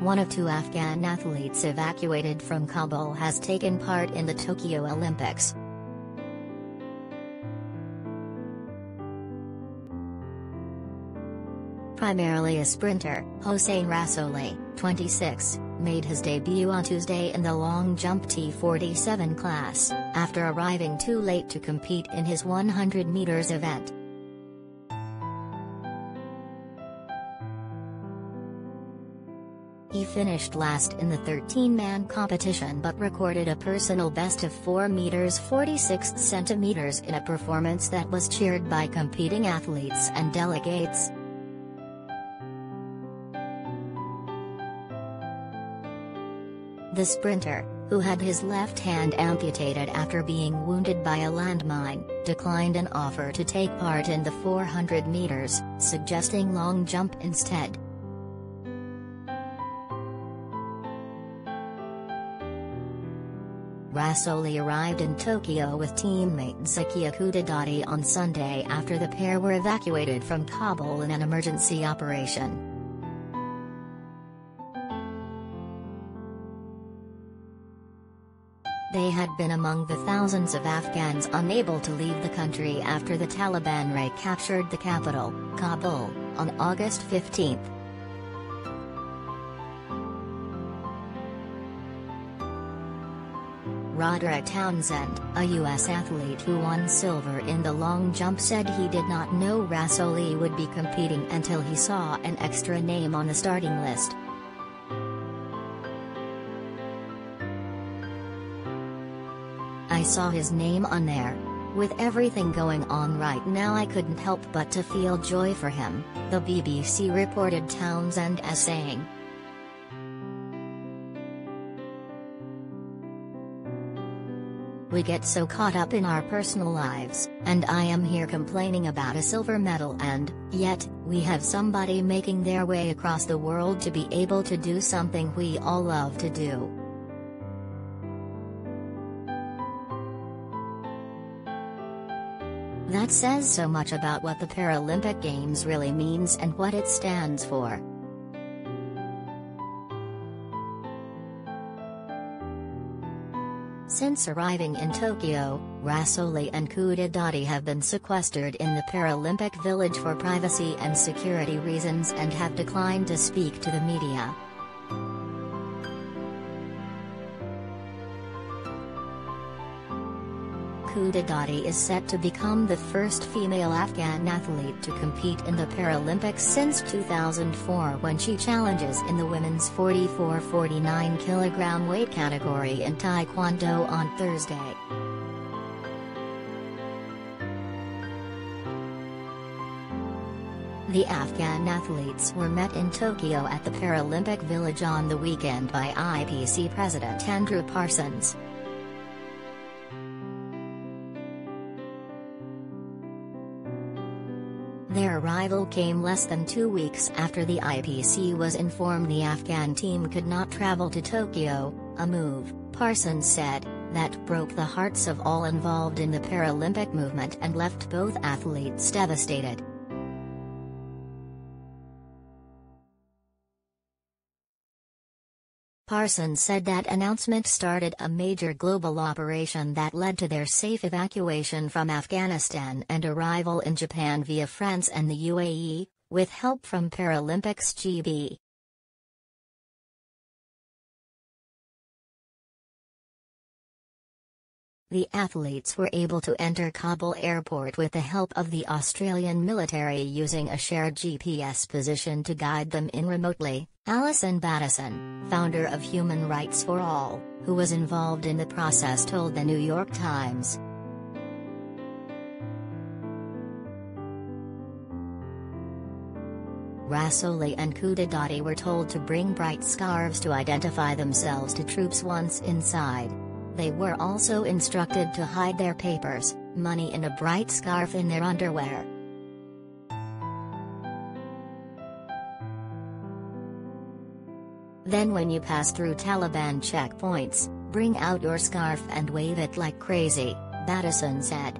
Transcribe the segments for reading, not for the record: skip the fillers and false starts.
one of two Afghan athletes evacuated from Kabul, has taken part in the Tokyo Olympics. Primarily a sprinter, Hossain Rasouli, 26, made his debut on Tuesday in the long jump T47 class, after arriving too late to compete in his 100 meters event. He finished last in the 13-man competition but recorded a personal best of 4 meters 46 centimeters in a performance that was cheered by competing athletes and delegates. The sprinter, who had his left hand amputated after being wounded by a landmine, declined an offer to take part in the 400 meters, suggesting long jump instead. Rasouli arrived in Tokyo with teammate Zakia Kudadati on Sunday after the pair were evacuated from Kabul in an emergency operation. They had been among the thousands of Afghans unable to leave the country after the Taliban recaptured the capital, Kabul, on August 15. Roderick Townsend, a U.S. athlete who won silver in the long jump, said he did not know Rasouli would be competing until he saw an extra name on the starting list. "I saw his name on there. With everything going on right now, I couldn't help but to feel joy for him," the BBC reported Townsend as saying. "We get so caught up in our personal lives, and I am here complaining about a silver medal, and, yet, we have somebody making their way across the world to be able to do something we all love to do." That says so much about what the Paralympic Games really means and what it stands for. Since arriving in Tokyo, Rasouli and Kudadati have been sequestered in the Paralympic Village for privacy and security reasons and have declined to speak to the media. Kudadati is set to become the first female Afghan athlete to compete in the Paralympics since 2004, when she challenges in the women's 44-49 kg weight category in Taekwondo on Thursday. The Afghan athletes were met in Tokyo at the Paralympic Village on the weekend by IPC President Andrew Parsons. Their arrival came less than 2 weeks after the IPC was informed the Afghan team could not travel to Tokyo, a move, Parsons said, that broke the hearts of all involved in the Paralympic movement and left both athletes devastated. Parsons said that announcement started a major global operation that led to their safe evacuation from Afghanistan and arrival in Japan via France and the UAE, with help from Paralympics GB. The athletes were able to enter Kabul airport with the help of the Australian military using a shared GPS position to guide them in remotely, Alison Battison, founder of Human Rights for All, who was involved in the process, told the New York Times. Rasouli and Kudadati were told to bring bright scarves to identify themselves to troops once inside. They were also instructed to hide their papers, money in a bright scarf in their underwear. Then when you pass through Taliban checkpoints, bring out your scarf and wave it like crazy, Battison said.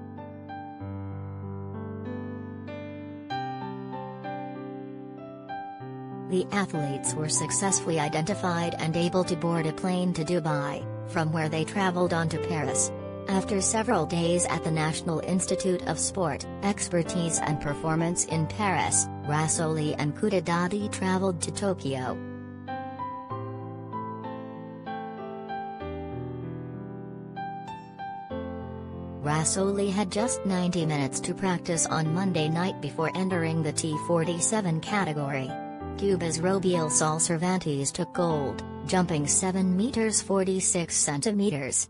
The athletes were successfully identified and able to board a plane to Dubai, from where they traveled on to Paris. After several days at the National Institute of Sport, Expertise and Performance in Paris, Rasouli and Kudadadi traveled to Tokyo. Rasouli had just 90 minutes to practice on Monday night before entering the T47 category. Cuba's Robiel Sol Cervantes took gold, jumping 7 meters 46 centimeters.